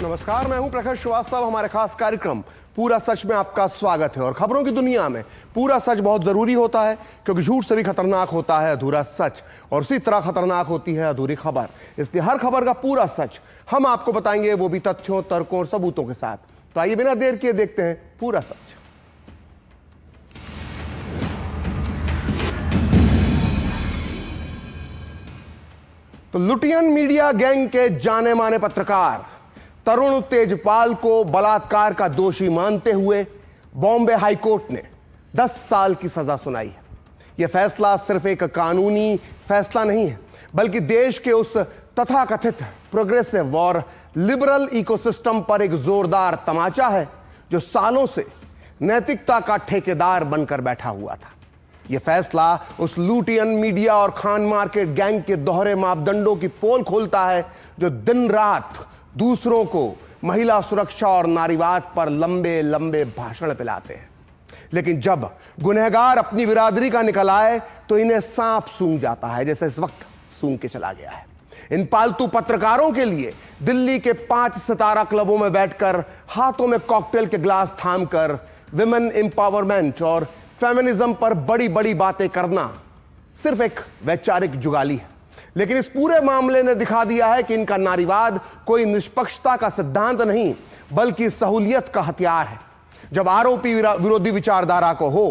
नमस्कार, मैं हूं प्रखर श्रीवास्तव। हमारे खास कार्यक्रम पूरा सच में आपका स्वागत है। और खबरों की दुनिया में पूरा सच बहुत जरूरी होता है, क्योंकि झूठ से भी खतरनाक होता है अधूरा सच, और उसी तरह खतरनाक होती है अधूरी खबर। इसलिए हर खबर का पूरा सच हम आपको बताएंगे, वो भी तथ्यों, तर्कों और सबूतों के साथ। तो आइए बिना देर किए देखते हैं पूरा सच। तो लुटियन मीडिया गैंग के जाने माने पत्रकार तरुण तेजपाल को बलात्कार का दोषी मानते हुए बॉम्बे हाईकोर्ट ने 10 साल की सजा सुनाई है। यह फैसला सिर्फ एक कानूनी फैसला नहीं है, बल्कि देश के उस तथाकथित प्रोग्रेसिव और लिबरल इकोसिस्टम पर एक जोरदार तमाचा है जो सालों से नैतिकता का ठेकेदार बनकर बैठा हुआ था। यह फैसला उस लुटियन मीडिया और खान मार्केट गैंग के दोहरे मापदंडों की पोल खोलता है, जो दिन रात दूसरों को महिला सुरक्षा और नारीवाद पर लंबे लंबे भाषण पिलाते हैं, लेकिन जब गुनहगार अपनी बिरादरी का निकल आए तो इन्हें सांप सूंघ जाता है, जैसे इस वक्त सूंघ के चला गया है। इन पालतू पत्रकारों के लिए दिल्ली के 5 सितारा क्लबों में बैठकर हाथों में कॉकटेल के ग्लास थामकर विमेन एम्पावरमेंट और फेमिनिज्म पर बड़ी बड़ी बातें करना सिर्फ एक वैचारिक जुगाली है। लेकिन इस पूरे मामले ने दिखा दिया है कि इनका नारीवाद कोई निष्पक्षता का सिद्धांत नहीं, बल्कि सहूलियत का हथियार है। जब आरोपी विरोधी विचारधारा को हो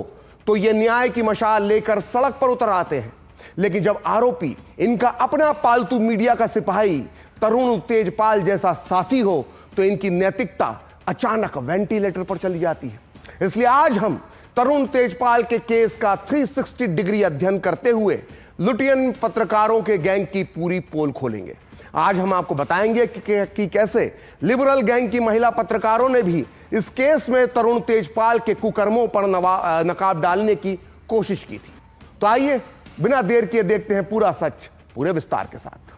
तो ये न्याय की मशाल लेकर सड़क पर उतर आते हैं, लेकिन जब आरोपी इनका अपना पालतू मीडिया का सिपाही तरुण तेजपाल जैसा साथी हो तो इनकी नैतिकता अचानक वेंटिलेटर पर चली जाती है। इसलिए आज हम तरुण तेजपाल के केस का 360 डिग्री अध्ययन करते हुए लुटियन पत्रकारों के गैंग की पूरी पोल खोलेंगे। आज हम आपको बताएंगे कि कैसे लिबरल गैंग की महिला पत्रकारों ने भी इस केस में तरुण तेजपाल के कुकर्मों पर नकाब डालने की कोशिश की थी। तो आइए बिना देर किए देखते हैं पूरा सच पूरे विस्तार के साथ।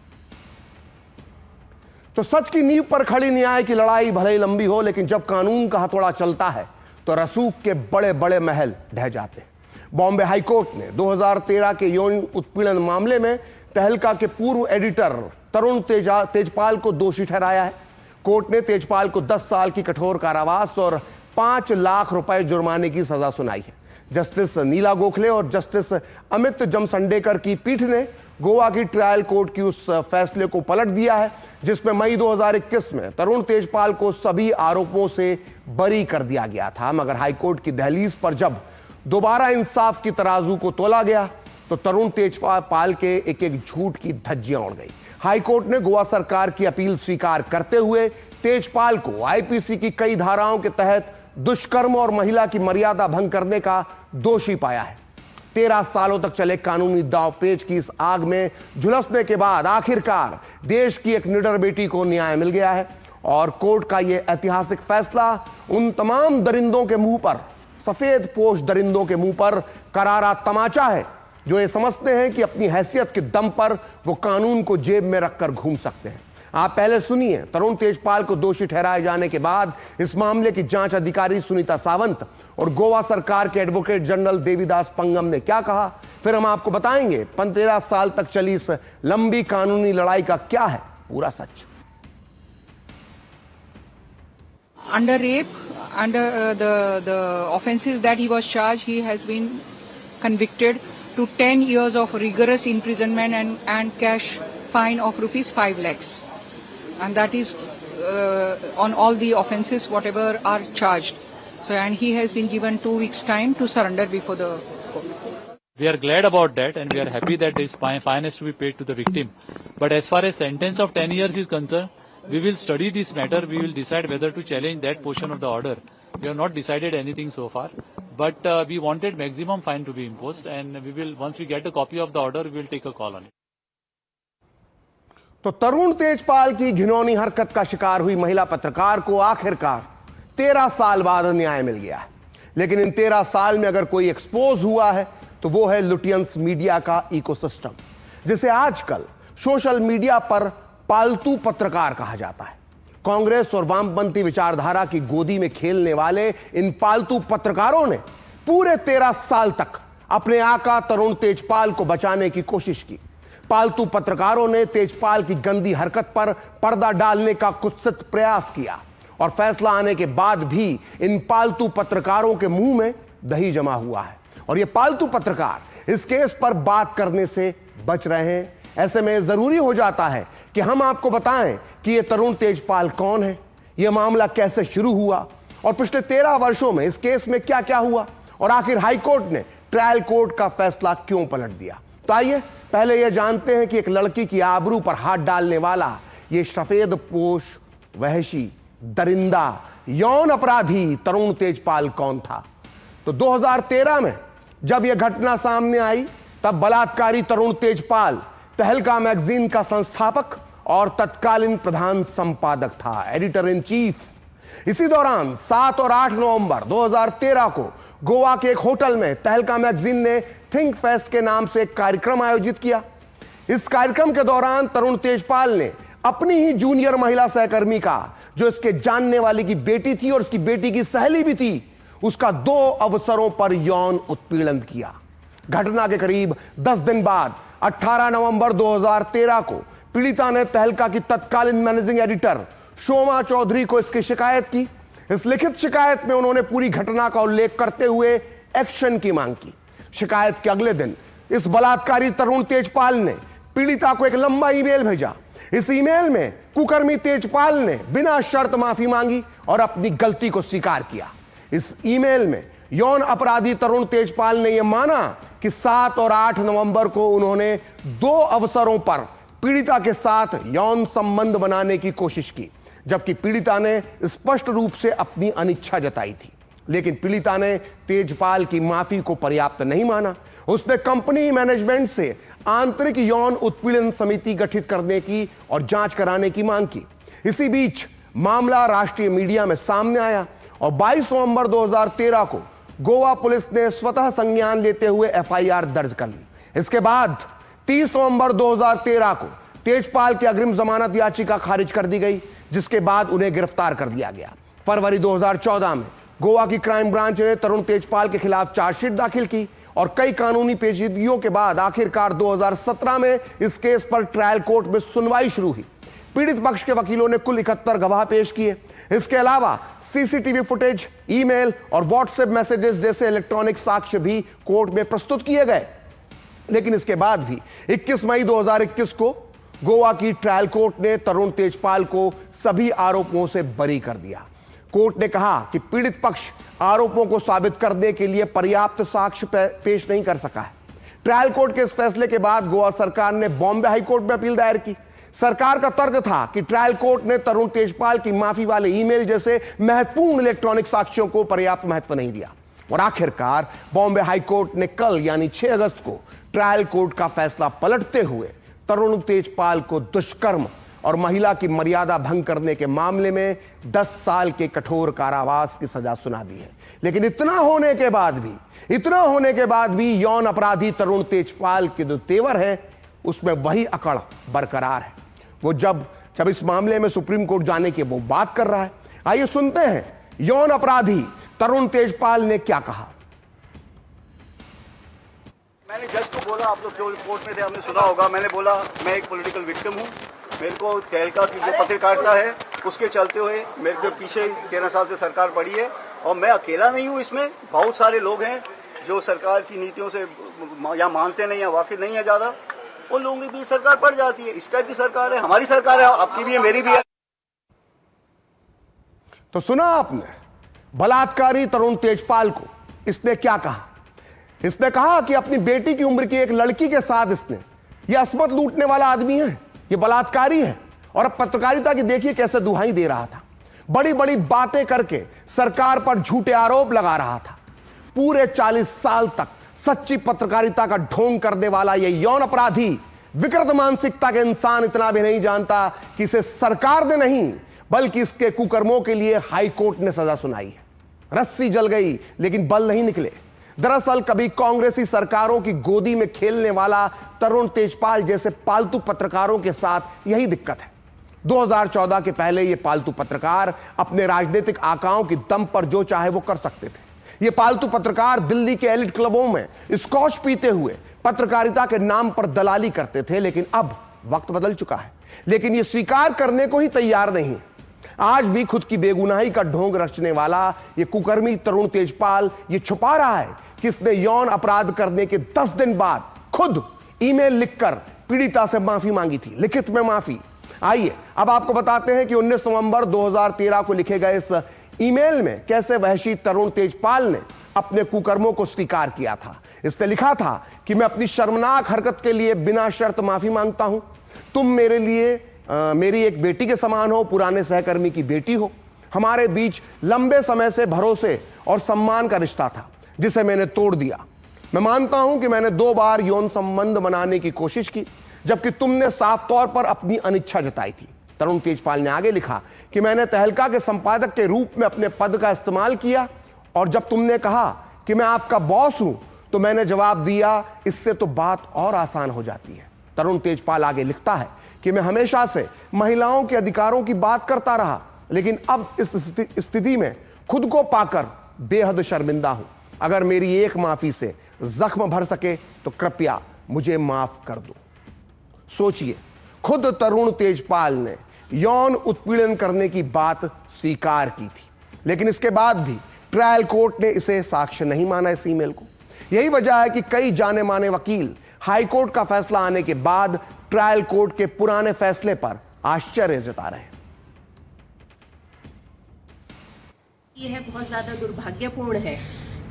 तो सच की नींव पर खड़ी न्याय की लड़ाई भले ही लंबी हो, लेकिन जब कानून का हथौड़ा चलता है तो रसूख के बड़े बड़े महल ढह जाते हैं। बॉम्बे हाईकोर्ट ने 2013 के यौन उत्पीड़न मामले में तहलका के पूर्व एडिटर तरुण तेजपाल को दोषी ठहराया है। कोर्ट ने तेजपाल को 10 साल की कठोर कारावास और 5 लाख रुपए जुर्माने की सजा सुनाई है। जस्टिस नीला गोखले और जस्टिस अमित जमसंडेकर की पीठ ने गोवा की ट्रायल कोर्ट की उस फैसले को पलट दिया है, जिसमें मई 2021 में तरुण तेजपाल को सभी आरोपों से बरी कर दिया गया था। मगर हाईकोर्ट की दहलीज पर जब दोबारा इंसाफ की तराजू को तोला गया तो तरुण तेजपाल के एक एक झूठ की धज्जियां उड़ गई। हाईकोर्ट ने गोवा सरकार की अपील स्वीकार करते हुए तेजपाल को आईपीसी की कई धाराओं के तहत दुष्कर्म और महिला की मर्यादा भंग करने का दोषी पाया है। 13 सालों तक चले कानूनी दांवपेच की इस आग में झुलसने के बाद आखिरकार देश की एक निडर बेटी को न्याय मिल गया है। और कोर्ट का यह ऐतिहासिक फैसला उन तमाम दरिंदों के मुंह पर, सफेद पोश दरिंदों के मुंह पर करारा तमाचा है जो ये समझते हैं कि अपनी हैसियत के दम पर वो कानून को जेब में रखकर घूम सकते हैं। आप पहले सुनिए तरुण तेजपाल को दोषी ठहराए जाने के बाद इस मामले की जांच अधिकारी सुनीता सावंत और गोवा सरकार के एडवोकेट जनरल देवीदास पंगम ने क्या कहा। फिर हम आपको बताएंगे 13 साल तक चली इस लंबी कानूनी लड़ाई का क्या है पूरा सच। Under rape, under the offences that he was charged, he has been convicted to 10 years of rigorous imprisonment and cash fine of rupees 5 lakhs, and that is on all the offences whatever are charged. So, and he has been given 2 weeks time to surrender before the court. We are glad about that, and we are happy that this fine is to be paid to the victim. But as far as sentence of 10 years is concerned, we will study this matter. We will decide whether to challenge that portion of the order. We have not decided anything so far, but we wanted maximum fine to be imposed, and we will, once we get a copy of the order, we will take a call on it. तो तरुण तेजपाल की घिनौनी हरकत का शिकार हुई महिला पत्रकार को आखिरकार 13 साल बाद न्याय मिल गया है। लेकिन इन 13 साल में अगर कोई एक्सपोज हुआ है तो वो है लुटियंस मीडिया का इकोसिस्टम, जिसे आजकल सोशल मीडिया पर पालतू पत्रकार कहा जाता है। कांग्रेस और वामपंथी विचारधारा की गोदी में खेलने वाले इन पालतू पत्रकारों ने पूरे 13 साल तक अपने आका तरुण तेजपाल को बचाने की कोशिश की। पालतू पत्रकारों ने तेजपाल की गंदी हरकत पर पर्दा डालने का कुत्सित प्रयास किया और फैसला आने के बाद भी इन पालतू पत्रकारों के मुंह में दही जमा हुआ है और ये पालतू पत्रकार इस केस पर बात करने से बच रहे हैं। ऐसे में जरूरी हो जाता है कि हम आपको बताएं कि ये तरुण तेजपाल कौन है, यह मामला कैसे शुरू हुआ और पिछले 13 वर्षों में इस केस में क्या क्या हुआ और आखिर हाईकोर्ट ने ट्रायल कोर्ट का फैसला क्यों पलट दिया। तो आइए पहले यह जानते हैं कि एक लड़की की आबरू पर हाथ डालने वाला यह सफेद पोश, वहशी, दरिंदा, यौन अपराधी तरुण तेजपाल कौन था। तो 2013 में जब यह घटना सामने आई तब बलात्कारी तरुण तेजपाल तहलका मैगजीन का संस्थापक और तत्कालीन प्रधान संपादक था, एडिटर इन चीफ। इसी दौरान 7 और 8 नवंबर 2013 को गोवा के एक होटल में तहलका मैगजीन ने थिंक फेस्ट के नाम से एक कार्यक्रम आयोजित किया। इस कार्यक्रम के दौरान तरुण तेजपाल ने अपनी ही जूनियर महिला सहकर्मी का, जो इसके जानने वाले की बेटी थी और उसकी बेटी की सहेली भी थी, उसका 2 अवसरों पर यौन उत्पीड़न किया। घटना के करीब 10 दिन बाद 18 नवंबर 2013 को पीड़िता ने तहलका की तत्कालीन मैनेजिंग एडिटर शोमा चौधरी को इसकी शिकायत की। इस लिखित शिकायत में उन्होंने पूरी घटना का उल्लेख करते हुए एक्शन की मांग की। शिकायत के अगले दिन इस बलात्कारी तरुण तेजपाल ने पीड़िता को एक लंबा ईमेल भेजा। इस ईमेल में कुकर्मी तेजपाल ने बिना शर्त माफी मांगी और अपनी गलती को स्वीकार किया। इस ईमेल में यौन अपराधी तरुण तेजपाल ने यह माना कि 7 और 8 नवंबर को उन्होंने 2 अवसरों पर पीड़िता के साथ यौन संबंध बनाने की कोशिश की, जबकि पीड़िता ने स्पष्ट रूप से अपनी अनिच्छा जताई थी। लेकिन पीड़िता ने तेजपाल की माफी को पर्याप्त नहीं माना। उसने कंपनी मैनेजमेंट से आंतरिक यौन उत्पीड़न समिति गठित करने की और जांच कराने की मांग की। इसी बीच मामला राष्ट्रीय मीडिया में सामने आया और 22 नवंबर 2013 को गोवा पुलिस ने स्वतः संज्ञान लेते हुए एफआईआर दर्ज कर ली। इसके बाद 30 नवंबर 2013 को तेजपाल की अग्रिम जमानत याचिका खारिज कर दी गई, जिसके बाद उन्हें गिरफ्तार कर दिया गया। फरवरी 2014 में गोवा की क्राइम ब्रांच ने तरुण तेजपाल के खिलाफ चार्जशीट दाखिल की और कई कानूनी पेचीदगियों के बाद आखिरकार 2017 में इस केस पर ट्रायल कोर्ट में सुनवाई शुरू हुई। पीड़ित पक्ष के वकीलों ने कुल 71 गवाह पेश किए। इसके अलावा सीसीटीवी फुटेज, ईमेल और व्हाट्सएप मैसेजेस जैसे इलेक्ट्रॉनिक साक्ष्य भी कोर्ट में प्रस्तुत किए गए। लेकिन इसके बाद भी 21 मई 2021 को गोवा की ट्रायल कोर्ट ने तरुण तेजपाल को सभी आरोपों से बरी कर दिया। कोर्ट ने कहा कि पीड़ित पक्ष आरोपों को साबित करने के लिए पर्याप्त साक्ष्य पेश नहीं कर सका है। ट्रायल कोर्ट के इस फैसले के बाद गोवा सरकार ने बॉम्बे हाईकोर्ट में अपील दायर की। सरकार का तर्क था कि ट्रायल कोर्ट ने तरुण तेजपाल की माफी वाले ईमेल जैसे महत्वपूर्ण इलेक्ट्रॉनिक साक्ष्यों को पर्याप्त महत्व नहीं दिया और आखिरकार बॉम्बे हाईकोर्ट ने कल यानी 6 अगस्त को ट्रायल कोर्ट का फैसला पलटते हुए तरुण तेजपाल को दुष्कर्म और महिला की मर्यादा भंग करने के मामले में 10 साल के कठोर कारावास की सजा सुना दी है। लेकिन इतना होने के बाद भी यौन अपराधी तरुण तेजपाल के जो तेवर है उसमें वही अकड़ बरकरार है। वो जब इस मामले में सुप्रीम कोर्ट जाने की वो बात कर रहा है। आइए सुनते हैं यौन अपराधी तरुण तेजपाल ने क्या कहा। मैंने जज को बोला, आप लोग जो कोर्ट में थे आपने सुना होगा, मैंने बोला मैं एक पॉलिटिकल विक्टिम हूँ। मेरे को तहलका की जो पत्रकारिता है उसके चलते हुए मेरे को पीछे 13 साल से सरकार पड़ी है और मैं अकेला नहीं हूँ। इसमें बहुत सारे लोग हैं जो सरकार की नीतियों से या मानते नहीं या वाकिफ नहीं है ज़्यादा, उन लोगों की भी सरकार पड़ जाती है। इस टाइप की सरकार है, हमारी सरकार है, आपकी भी है, मेरी भी है। तो सुना आपने बलात्कारी तरुण तेजपाल को इसने क्या कहा। इसने कहा कि अपनी बेटी की उम्र की एक लड़की के साथ इसने, यह असमत लूटने वाला आदमी है, यह बलात्कारी है और अब पत्रकारिता की देखिए कैसे दुहाई दे रहा था। बड़ी बड़ी बातें करके सरकार पर झूठे आरोप लगा रहा था। पूरे 40 साल तक सच्ची पत्रकारिता का ढोंग करने वाला यह यौन अपराधी विकृत मानसिकता के इंसान इतना भी नहीं जानता कि इसे सरकार ने नहीं बल्कि इसके कुकर्मों के लिए हाई कोर्ट ने सजा सुनाई है। रस्सी जल गई लेकिन बल नहीं निकले। दरअसल कभी कांग्रेसी सरकारों की गोदी में खेलने वाला तरुण तेजपाल जैसे पालतू पत्रकारों के साथ यही दिक्कत है। 2014 के पहले ये पालतू पत्रकार अपने राजनीतिक आकाओं की दम पर जो चाहे वो कर सकते थे। ये पालतू पत्रकार दिल्ली के एलिट क्लबों में स्कॉच पीते हुए पत्रकारिता के नाम पर दलाली करते थे, लेकिन अब वक्त बदल चुका है। लेकिन ये स्वीकार करने को ही तैयार नहीं। आज भी खुद की बेगुनाही का ढोंग रचने वाला ये कुकर्मी तरुण तेजपाल ये छुपा रहा है कि इसने यौन अपराध करने के 10 दिन बाद खुद ईमेल लिखकर पीड़िता से माफी मांगी थी, लिखित में माफी। आइए अब आपको बताते हैं कि 19 नवंबर 2013 को लिखे गए इस ईमेल में कैसे वहशी तरुण तेजपाल ने अपने कुकर्मों को स्वीकार किया था। इसने लिखा था कि मैं अपनी शर्मनाक हरकत के लिए बिना शर्त माफी मांगता हूं। तुम मेरे लिए मेरी एक बेटी के समान हो, पुराने सहकर्मी की बेटी हो। हमारे बीच लंबे समय से भरोसे और सम्मान का रिश्ता था जिसे मैंने तोड़ दिया। मैं मानता हूं कि मैंने 2 बार यौन संबंध बनाने की कोशिश की, जबकि तुमने साफ तौर पर अपनी अनिच्छा जताई थी। तरुण तेजपाल ने आगे लिखा कि मैंने तहलका के संपादक के रूप में अपने पद का इस्तेमाल किया, और जब तुमने कहा कि मैं आपका बॉस हूं तो मैंने जवाब दिया, इससे तो बात और आसान हो जाती है। तरुण तेजपाल आगे लिखता है कि मैं हमेशा से महिलाओं के अधिकारों की बात करता रहा, लेकिन अब इस स्थिति में खुद को पाकर बेहद शर्मिंदा हूं। अगर मेरी एक माफी से जख्म भर सके तो कृपया मुझे माफ कर दो। सोचिए, खुद तरुण तेजपाल ने यौन उत्पीड़न करने की बात स्वीकार की थी, लेकिन इसके बाद भी ट्रायल कोर्ट ने इसे साक्ष्य नहीं माना इस ईमेल को। यही वजह है कि कई जाने माने वकील हाईकोर्ट का फैसला आने के बाद ट्रायल कोर्ट के पुराने फैसले पर आश्चर्य जता रहे हैं। यह बहुत ज्यादा दुर्भाग्यपूर्ण है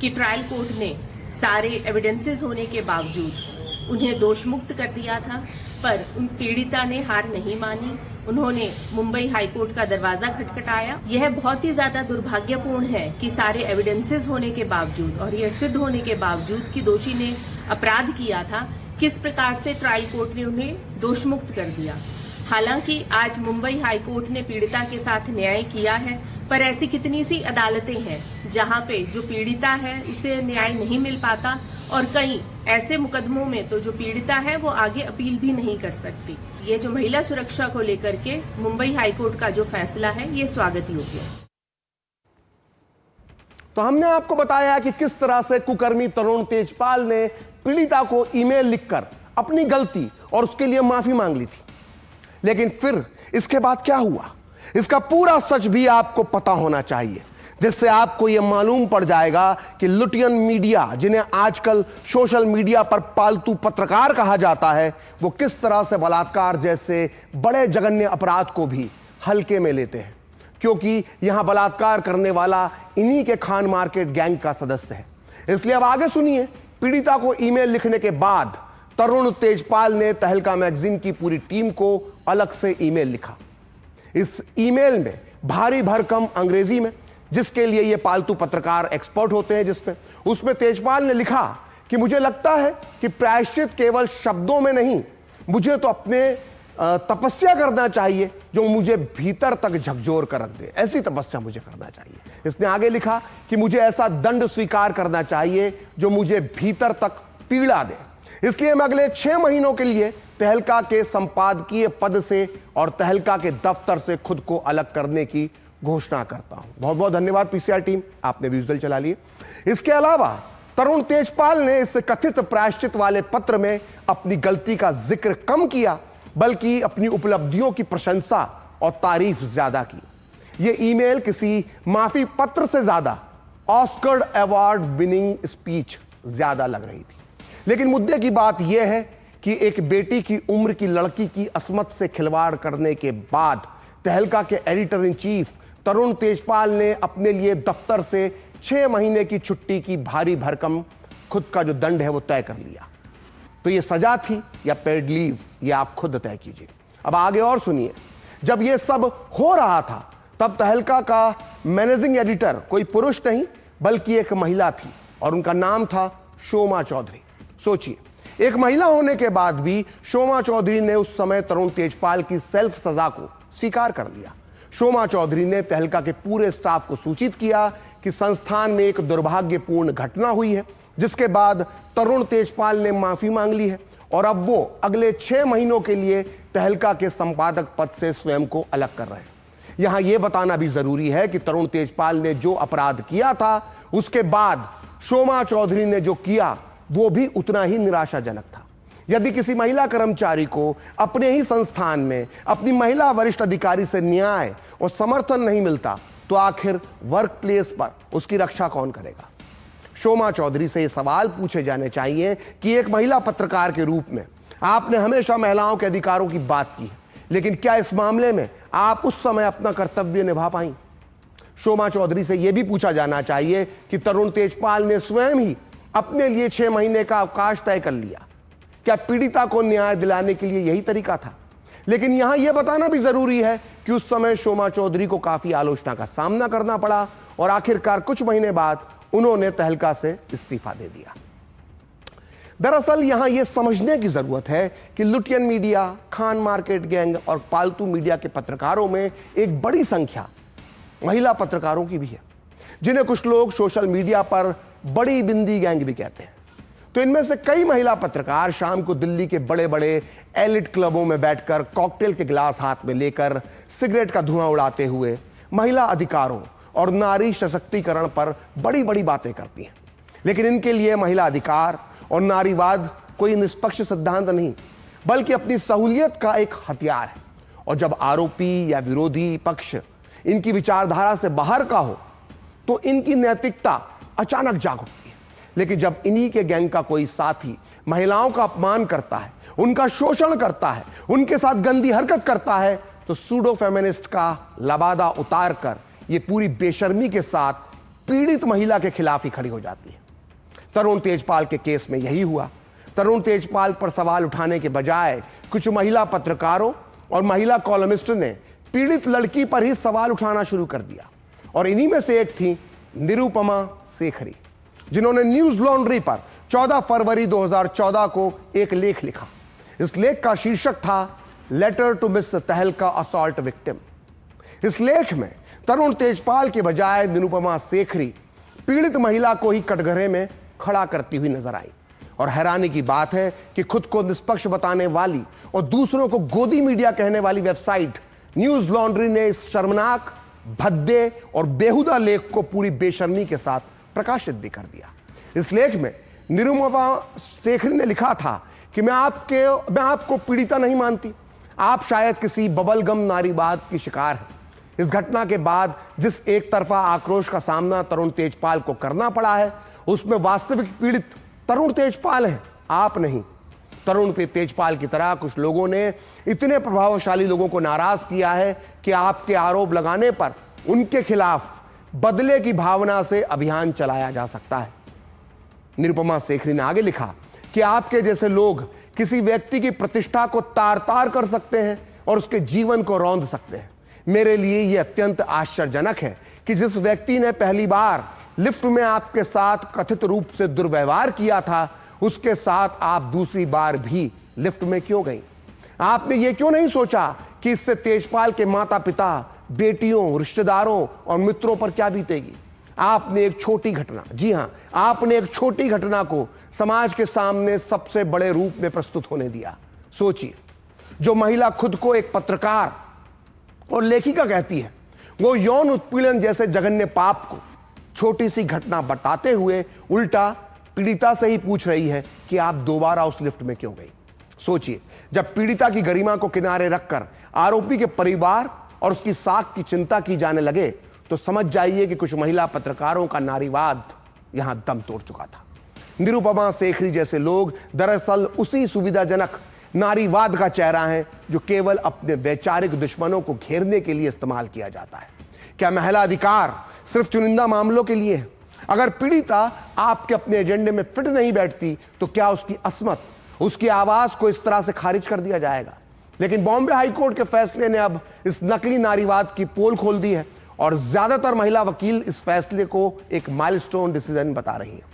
कि ट्रायल कोर्ट ने सारे एविडेंसेस होने के बावजूद उन्हें दोष मुक्त कर दिया था, पर उन पीड़िता ने हार नहीं मानी। उन्होंने मुंबई हाईकोर्ट का दरवाजा खटखटाया। यह बहुत ही ज्यादा दुर्भाग्यपूर्ण है कि सारे एविडेंसेस होने के बावजूद और यह सिद्ध होने के बावजूद कि दोषी ने अपराध किया था, किस प्रकार से ट्रायल कोर्ट ने उन्हें दोष मुक्त कर दिया। हालांकि आज मुंबई हाईकोर्ट ने पीड़िता के साथ न्याय किया है, पर ऐसी कितनी सी अदालतें हैं जहां पे जो पीड़िता है उसे न्याय नहीं मिल पाता, और कई ऐसे मुकदमों में तो जो पीड़िता है वो आगे अपील भी नहीं कर सकती। ये जो महिला सुरक्षा को लेकर के मुंबई हाईकोर्ट का जो फैसला है ये स्वागत योग्य है। तो हमने आपको बताया कि किस तरह से कुकर्मी तरुण तेजपाल ने पीड़िता को ईमेल लिखकर अपनी गलती और उसके लिए माफी मांग ली थी, लेकिन फिर इसके बाद क्या हुआ, इसका पूरा सच भी आपको पता होना चाहिए, जिससे आपको यह मालूम पड़ जाएगा कि लुटियन मीडिया, जिन्हें आजकल सोशल मीडिया पर पालतू पत्रकार कहा जाता है, वो किस तरह से बलात्कार जैसे बड़े जघन्य अपराध को भी हल्के में लेते हैं, क्योंकि यहां बलात्कार करने वाला इन्हीं के खान मार्केट गैंग का सदस्य है। इसलिए अब आगे सुनिए, पीड़िता को ईमेल लिखने के बाद तरुण तेजपाल ने तहलका मैगजीन की पूरी टीम को अलग से ईमेल लिखा। इस ईमेल में भारी भरकम अंग्रेजी में, जिसके लिए ये पालतू पत्रकार एक्सपर्ट होते हैं, उसमें तेजपाल ने लिखा कि मुझे लगता है कि प्रायश्चित केवल शब्दों में नहीं, मुझे तो अपने तपस्या करना चाहिए जो मुझे भीतर तक झकझोर कर रख दे। ऐसी तपस्या मुझे करना चाहिए। इसने आगे लिखा कि मुझे ऐसा दंड स्वीकार करना चाहिए जो मुझे भीतर तक पीड़ा दे। इसलिए मैं अगले 6 महीनों के लिए तहलका के संपादकीय पद से और तहलका के दफ्तर से खुद को अलग करने की घोषणा करता हूं। बहुत बहुत धन्यवाद पीसीआर टीम, आपने विजुअल चला लिए। इसके अलावा तरुण तेजपाल ने इस कथित प्रायश्चित वाले पत्र में अपनी गलती का जिक्र कम किया, बल्कि अपनी उपलब्धियों की प्रशंसा और तारीफ ज्यादा की। यह ईमेल किसी माफी पत्र से ज्यादा ऑस्कर अवार्ड विनिंग स्पीच ज्यादा लग रही थी। लेकिन मुद्दे की बात यह है कि एक बेटी की उम्र की लड़की की अस्मत से खिलवाड़ करने के बाद तहलका के एडिटर इन चीफ तरुण तेजपाल ने अपने लिए दफ्तर से 6 महीने की छुट्टी की भारी भरकम खुद का जो दंड है वो तय कर लिया। तो ये सजा थी या पेड लीव, ये आप खुद तय कीजिए। अब आगे और सुनिए। जब ये सब हो रहा था तब तहलका का मैनेजिंग एडिटर कोई पुरुष नहीं बल्कि एक महिला थी, और उनका नाम था शोमा चौधरी। सोचिए, एक महिला होने के बाद भी शोमा चौधरी ने उस समय तरुण तेजपाल की सेल्फ सजा को स्वीकार कर लिया। शोमा चौधरी ने तहलका के पूरे स्टाफ को सूचित किया कि संस्थान में एक दुर्भाग्यपूर्ण घटना हुई है, जिसके बाद तरुण तेजपाल ने माफी मांग ली है और अब वो अगले 6 महीनों के लिए तहलका के संपादक पद से स्वयं को अलग कर रहे हैं। यहां यह बताना भी जरूरी है कि तरुण तेजपाल ने जो अपराध किया था उसके बाद शोमा चौधरी ने जो किया वो भी उतना ही निराशाजनक था। यदि किसी महिला कर्मचारी को अपने ही संस्थान में अपनी महिला वरिष्ठ अधिकारी से न्याय और समर्थन नहीं मिलता तो आखिर वर्क प्लेस पर उसकी रक्षा कौन करेगा? शोमा चौधरी से ये सवाल पूछे जाने चाहिए कि एक महिला पत्रकार के रूप में आपने हमेशा महिलाओं के अधिकारों की बात की है, लेकिन क्या इस मामले में आप उस समय अपना कर्तव्य निभा पाई? शोमा चौधरी से यह भी पूछा जाना चाहिए कि तरुण तेजपाल ने स्वयं ही अपने लिए 6 महीने का अवकाश तय कर लिया। क्या पीड़िता को न्याय दिलाने के लिए यही तरीका था? लेकिन यहां यह बताना भी जरूरी है कि उस समय शोमा चौधरी को काफी आलोचना का सामना करना पड़ा और आखिरकार कुछ महीने बाद उन्होंने तहलका से इस्तीफा दे दिया। दरअसल यहां यह समझने की जरूरत है कि Lutyens media, Khan Market gang और पालतू मीडिया के पत्रकारों में एक बड़ी संख्या महिला पत्रकारों की भी है, जिन्हें कुछ लोग सोशल मीडिया पर बड़ी बिंदी गैंग भी कहते हैं। तो इनमें से कई महिला पत्रकार शाम को दिल्ली के बड़े बड़े एलिट क्लबों में बैठकर कॉकटेल के गिलास हाथ में लेकर सिगरेट का धुआं उड़ाते हुए महिला अधिकारों और नारी सशक्तिकरण पर बड़ी बड़ी बातें करती हैं। लेकिन इनके लिए महिला अधिकार और नारीवाद कोई निष्पक्ष सिद्धांत नहीं, बल्कि अपनी सहूलियत का एक हथियार है। और जब आरोपी या विरोधी पक्ष इनकी विचारधारा से बाहर का हो तो इनकी नैतिकता अचानक जाग उठती है। लेकिन जब इन्हीं के गैंग का कोई साथी महिलाओं का अपमान करता है, उनका शोषण करता है, उनके साथ गंदी हरकत करता है, तो सूडो फेमिनिस्ट का लबादा उतार कर ये पूरी बेशर्मी के साथ पीड़ित महिला के खिलाफ ही खड़ी हो जाती है। तरुण तेजपाल के केस में यही हुआ। तरुण तेजपाल पर सवाल उठाने के बजाय कुछ महिला पत्रकारों और महिला कॉलमिस्ट ने पीड़ित लड़की पर ही सवाल उठाना शुरू कर दिया। और इन्हीं में से एक थी निरुपमा शेखरी, जिन्होंने न्यूज लॉन्ड्री पर 14 फरवरी 2014 को एक लेख लिखा। इस लेख का शीर्षक था लेटर टू मिस तहलका असॉल्ट विक्टिम। इस लेख में तरुण तेजपाल के बजाय निरुपमा शेखरी पीड़ित महिला को ही कटघरे में खड़ा करती हुई नजर आई। और हैरानी की बात है कि खुद को निष्पक्ष बताने वाली और दूसरों को गोदी मीडिया कहने वाली वेबसाइट न्यूज लॉन्ड्री ने इस शर्मनाक, भद्दे और बेहुदा लेख को पूरी बेशर्मी के साथ प्रकाशित भी कर दिया। इस लेख में निरुपमा शेखरी ने लिखा था कि मैं आपको पीड़िता नहीं मानती, आप शायद किसी बबलगम नारीवाद की शिकार हैं। इस घटना के बाद जिस एक तरफा आक्रोश का सामना तरुण तेजपाल को करना पड़ा है, उसमें वास्तविक पीड़ित तरुण तेजपाल है, आप नहीं। तरुण तेजपाल की तरह कुछ लोगों ने इतने प्रभावशाली लोगों को नाराज किया है कि आपके आरोप लगाने पर उनके खिलाफ बदले की भावना से अभियान चलाया जा सकता है। निरुपमा शेखरी ने आगे लिखा कि आपके जैसे लोग किसी व्यक्ति की प्रतिष्ठा को तार तार कर सकते हैं और उसके जीवन को रौंद सकते हैं। मेरे लिए यह अत्यंत आश्चर्यजनक है कि जिस व्यक्ति ने पहली बार लिफ्ट में आपके साथ कथित रूप से दुर्व्यवहार किया था, उसके साथ आप दूसरी बार भी लिफ्ट में क्यों गई? आपने यह क्यों नहीं सोचा कि इससे तेजपाल के माता पिता, बेटियों, रिश्तेदारों और मित्रों पर क्या बीतेगी? आपने एक छोटी घटना, जी हां, आपने एक छोटी घटना को समाज के सामने सबसे बड़े रूप में प्रस्तुत होने दिया। सोचिए, जो महिला खुद को एक पत्रकार और लेखिका कहती है, वो यौन उत्पीड़न जैसे जघन्य पाप को छोटी सी घटना बताते हुए उल्टा पीड़िता से ही पूछ रही है कि आप दोबारा उस लिफ्ट में क्यों गई। सोचिए, जब पीड़िता की गरिमा को किनारे रखकर आरोपी के परिवार और उसकी साख की चिंता की जाने लगे तो समझ जाइए कि कुछ महिला पत्रकारों का नारीवाद यहां दम तोड़ चुका था। निरुपमा शेखरी जैसे लोग दरअसल उसी सुविधाजनक नारीवाद का चेहरा है जो केवल अपने वैचारिक दुश्मनों को घेरने के लिए इस्तेमाल किया जाता है। क्या महिला अधिकार सिर्फ चुनिंदा मामलों के लिए है? अगर पीड़िता आपके अपने एजेंडे में फिट नहीं बैठती तो क्या उसकी असमत, उसकी आवाज को इस तरह से खारिज कर दिया जाएगा? लेकिन बॉम्बे हाईकोर्ट के फैसले ने अब इस नकली नारीवाद की पोल खोल दी है और ज्यादातर महिला वकील इस फैसले को एक माइलस्टोन डिसीजन बता रही हैं।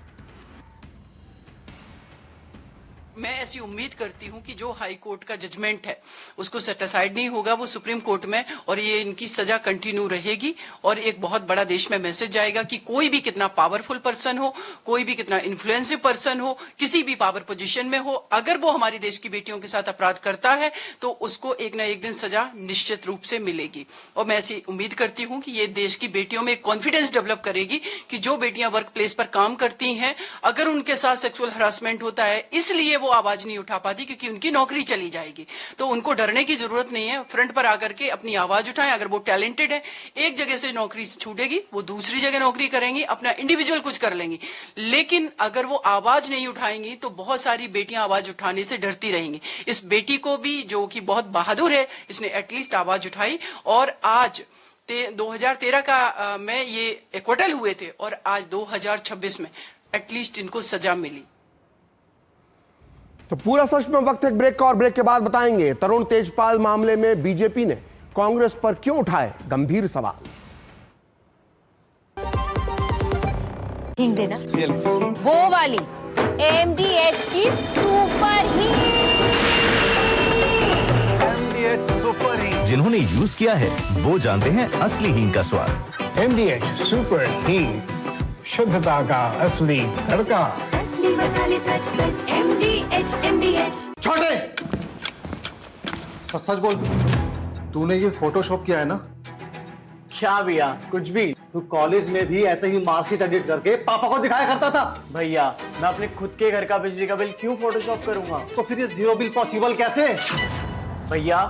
मैं ऐसी उम्मीद करती हूं कि जो हाई कोर्ट का जजमेंट है उसको सेट असाइड नहीं होगा, वो सुप्रीम कोर्ट में, और ये इनकी सजा कंटिन्यू रहेगी। और एक बहुत बड़ा देश में मैसेज जाएगा कि कोई भी कितना पावरफुल पर्सन हो, कोई भी कितना इन्फ्लुएंसिव पर्सन हो, किसी भी पावर पोजीशन में हो, अगर वो हमारी देश की बेटियों के साथ अपराध करता है तो उसको एक ना एक दिन सजा निश्चित रूप से मिलेगी। और मैं ऐसी उम्मीद करती हूं कि ये देश की बेटियों में कॉन्फिडेंस डेवलप करेगी कि जो बेटियां वर्क प्लेस पर काम करती हैं, अगर उनके साथ सेक्सुअल हरासमेंट होता है इसलिए वो आवाज नहीं उठा पाती क्योंकि उनकी नौकरी चली जाएगी, तो उनको डरने की जरूरत नहीं है। फ्रंट पर आकर के अपनी आवाज उठाएं। अगर वो टैलेंटेड है, एक जगह से नौकरी छूटेगी, वो दूसरी जगह नौकरी करेंगी, अपना इंडिविजुअल कुछ कर लेंगी। लेकिन अगर वो आवाज नहीं उठाएंगी तो बहुत सारी बेटियां आवाज उठाने से डरती रहेंगी। इस बेटी को भी, जो कि बहुत बहादुर है, इसने एटलीस्ट आवाज उठाई, और आज 2013 का में ये एक्वटल हुए थे और आज 2026 में एटलीस्ट इनको सजा मिली। तो पूरा सच में वक्त है ब्रेक का, और ब्रेक के बाद बताएंगे तरुण तेजपाल मामले में बीजेपी ने कांग्रेस पर क्यों उठाए गंभीर सवाल। हिंग देना, वो वाली MDH की सुपर हीट। जिन्होंने यूज किया है वो जानते हैं असली हींग का स्वाद। MDH सुपर हीट, शुद्धता का असली तड़का। असली मसाले सच सच MDH। छोटे सच सच बोल, तूने ये फोटोशॉप किया है ना? क्या भैया, कुछ भी। तू कॉलेज में भी ऐसे ही मार्कशीट एडिट करके पापा को दिखाया करता था। भैया मैं अपने खुद के घर का बिजली का बिल क्यों फोटोशॉप करूंगा? तो फिर ये जीरो बिल पॉसिबल कैसे? भैया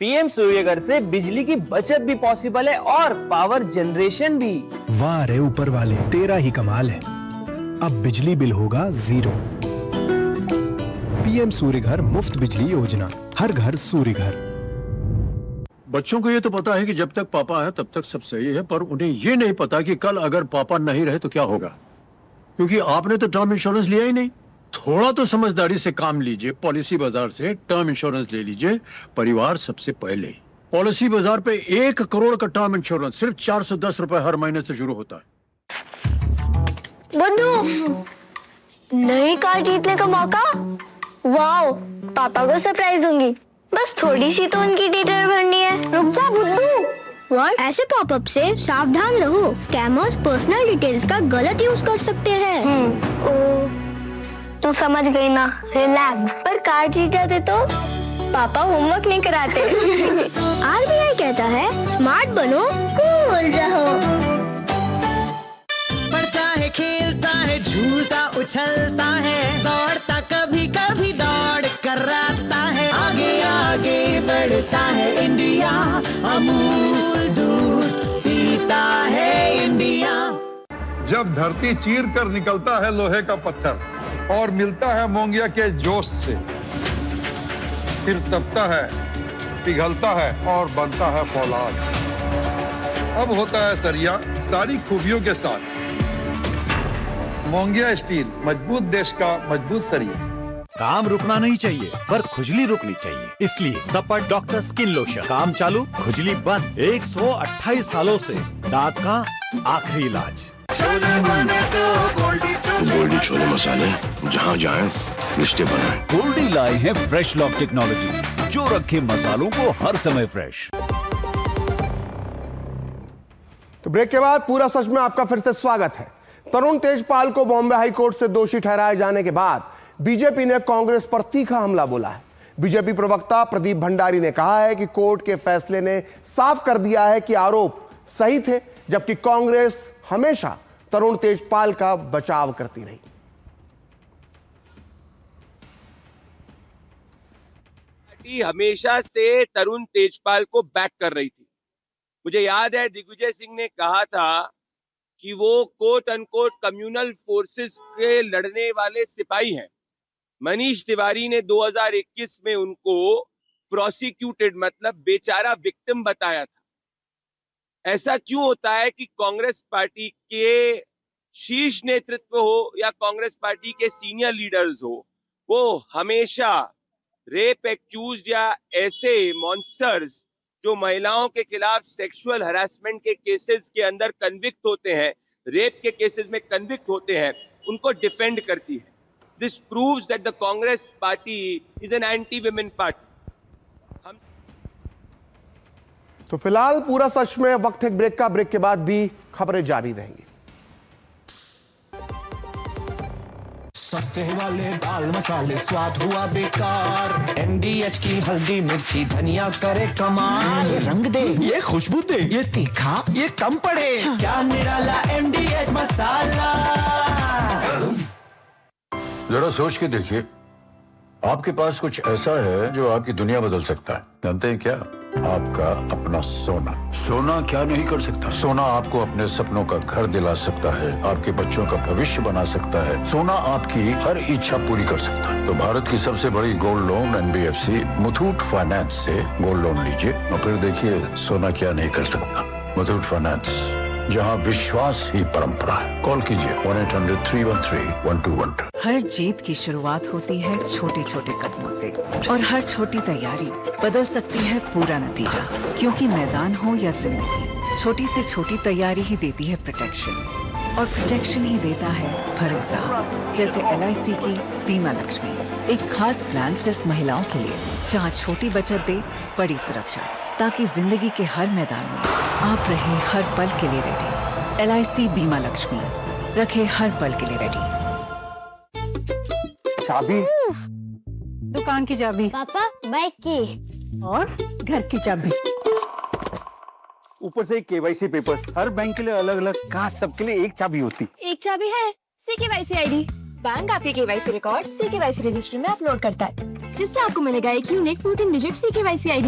PM सूर्यघर से बिजली की बचत भी पॉसिबल है और पावर जनरेशन भी। वाह रे ऊपर वाले, तेरा ही कमाल है। अब बिजली बिल होगा 0। PM सूर्यघर मुफ्त बिजली योजना, हर घर सूर्यघर। बच्चों को ये तो पता है कि जब तक पापा है तब तक सब सही है, पर उन्हें ये नहीं पता कि कल अगर पापा नहीं रहे तो क्या होगा, क्योंकि आपने तो टर्म इंश्योरेंस लिया ही नहीं। थोड़ा तो समझदारी से काम लीजिए, पॉलिसी बाजार से टर्म इंश्योरेंस ले लीजिए। परिवार सबसे पहले। पॉलिसी बाजार पे 1 करोड़ का टर्म इंश्योरेंस सिर्फ 410 रुपए हर महीने से शुरू होता है। बुद्धू, नई कार जीतने का मौका। वाओ, पापा को सरप्राइज दूंगी। बस थोड़ी सी तो उनकी डिटेल भरनी है। रुक जा बुद्धू। व्हाट? ऐसे पॉपअप से सावधान रहो, स्कैमर्स पर्सनल डिटेल्स का गलत यूज कर सकते हैं। तू समझ गई ना, रिलैक्स। पर कार जीत जाते तो पापा होमवर्क नहीं कराते। RBI कहता है स्मार्ट बनो, कूल रहो। पढ़ता है, खेलता है, झूलता उछलता है, दौड़ता कभी कभी दौड़ कराता है, आगे आगे बढ़ता है इंडिया, अमूल दूध पीता है इंडिया। जब धरती चीर कर निकलता है लोहे का पत्थर और मिलता है मोंगिया के जोश से, फिर तपता है, पिघलता है और बनता है फौलाद। अब होता है सरिया सारी खूबियों के साथ। मोंगिया स्टील, मजबूत देश का मजबूत सरिया। काम रुकना नहीं चाहिए पर खुजली रुकनी चाहिए, इसलिए सपर डॉक्टर स्किन लोशन। काम चालू, खुजली बंद। 128 सालों से दांत का आखिरी इलाज। गोल्डी छोले मसाले, जहाँ जाएं रिश्ते बनाएं। गोल्डी लाए हैं फ्रेश लॉक टेक्नोलॉजी, जो रखे मसालों को हर समय फ्रेश। तो ब्रेक के बाद पूरा सच में आपका फिर से स्वागत है। तरुण तेजपाल को बॉम्बे हाई कोर्ट से दोषी ठहराए जाने के बाद बीजेपी ने कांग्रेस पर तीखा हमला बोला है। बीजेपी प्रवक्ता प्रदीप भंडारी ने कहा है कि कोर्ट के फैसले ने साफ कर दिया है कि आरोप सही थे, जबकि कांग्रेस हमेशा तरुण तेजपाल का बचाव करती रही। पार्टी हमेशा से तरुण तेजपाल को बैक कर रही थी। मुझे याद है दिग्विजय सिंह ने कहा था कि वो कोट अनकोट कम्युनल फोर्सेस के लड़ने वाले सिपाही हैं। मनीष तिवारी ने 2021 में उनको प्रोसिक्यूटेड मतलब बेचारा विक्टिम बताया था। ऐसा क्यों होता है कि कांग्रेस पार्टी के शीर्ष नेतृत्व हो या कांग्रेस पार्टी के सीनियर लीडर्स हो, वो हमेशा रेप एक्यूज या ऐसे मॉन्स्टर्स जो महिलाओं के खिलाफ सेक्सुअल हरासमेंट के केसेस के अंदर कन्विक्ट होते हैं, रेप के केसेस में कन्विक्ट होते हैं, उनको डिफेंड करती है। This proves that the Congress party is an anti-women party. तो फिलहाल पूरा सच में वक्त है ब्रेक का। ब्रेक के बाद भी खबरें जारी रहेंगी। सस्ते वाले दाल मसाले स्वाद हुआ बेकार। MDH की हल्दी मिर्ची धनिया करे कमाल। ये रंग दे, ये खुशबू दे, ये तीखा, ये कम पड़े। क्या निराला MDH मसाला। जरा सोच के देखिए, आपके पास कुछ ऐसा है जो आपकी दुनिया बदल सकता है। जानते हैं क्या? आपका अपना सोना। सोना क्या नहीं कर सकता? सोना आपको अपने सपनों का घर दिला सकता है, आपके बच्चों का भविष्य बना सकता है। सोना आपकी हर इच्छा पूरी कर सकता है। तो भारत की सबसे बड़ी gold loan NBFC Muthoot finance से गोल्ड लोन लीजिए और फिर देखिए सोना क्या नहीं कर सकता। मुथूट फाइनेंस, जहां विश्वास ही परंपरा है। कॉल कीजिए 1-800-313-1212। हर जीत की शुरुआत होती है छोटे छोटे कदमों से और हर छोटी तैयारी बदल सकती है पूरा नतीजा। क्योंकि मैदान हो या जिंदगी, छोटी से छोटी तैयारी ही देती है प्रोटेक्शन और प्रोटेक्शन ही देता है भरोसा। जैसे LIC की बीमा लक्ष्मी, एक खास प्लान सिर्फ महिलाओं के लिए, जहां छोटी बचत दे बड़ी सुरक्षा, ताकि जिंदगी के हर मैदान में आप रहे हर पल के लिए रेडी। LIC बीमा लक्ष्मी, रखे हर पल के लिए रेडी। चाबी? दुकान की चाबी। पापा बाइक की। और घर की चाबी। ऊपर से KYC पेपर्स। हर बैंक के लिए अलग अलग, कहाँ सबके लिए एक चाबी होती। एक चाबी है CKYC ID। बैंक आपके KYC रिकॉर्ड CKYC रजिस्ट्री में अपलोड करता है, जिससे आपको मिलेगा एक यूनिक 14 डिजिट CKYC ID।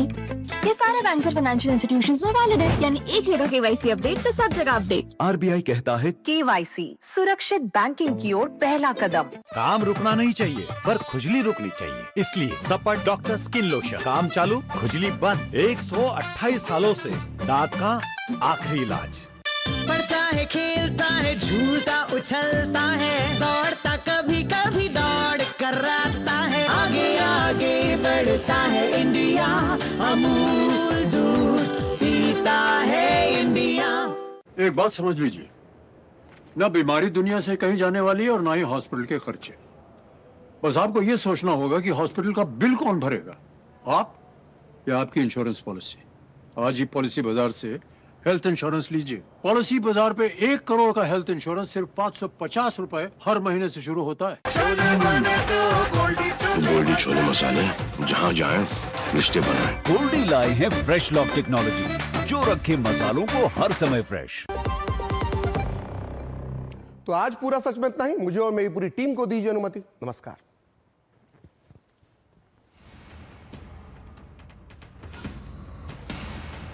ये सारे बैंक और फाइनेंशियल इंस्टीट्यूशंस में वैलिड है, यानी एक जगह KYC अपडेट तो सब जगह अपडेट। RBI कहता है KYC सुरक्षित बैंकिंग की ओर पहला कदम। काम रुकना नहीं चाहिए, पर खुजली रुकनी चाहिए। इसलिए सपट डॉक्टर स्किन लोशन, काम चालू खुजली बंद। 128 सालों से दांत का आखिरी इलाज। पढ़ता है, खेलता है, झूलता उछलता है, दौड़ता कभी कभी दौड़ कराता है, आगे आगे बढ़ता है इंडिया, अमूल दूध पीता है इंडिया। एक बात समझ लीजिए, ना बीमारी दुनिया से कहीं जाने वाली है और ना ही हॉस्पिटल के खर्चे। बस आपको यह सोचना होगा कि हॉस्पिटल का बिल कौन भरेगा, आप या आपकी इंश्योरेंस पॉलिसी। आज ही पॉलिसी बाजार से हेल्थ इंश्योरेंस लीजिए। पॉलिसी बाजार पे 1 करोड़ का हेल्थ इंश्योरेंस सिर्फ 550 रुपए हर महीने से शुरू होता है। गोल्डी छोले मसाले, जहाँ जाए रिश्ते बनाए। गोल्डी लाए हैं फ्रेश लॉक टेक्नोलॉजी, जो रखे मसालों को हर समय फ्रेश। तो आज पूरा सच में इतना ही। मुझे और मेरी पूरी टीम को दीजिए अनुमति। नमस्कार।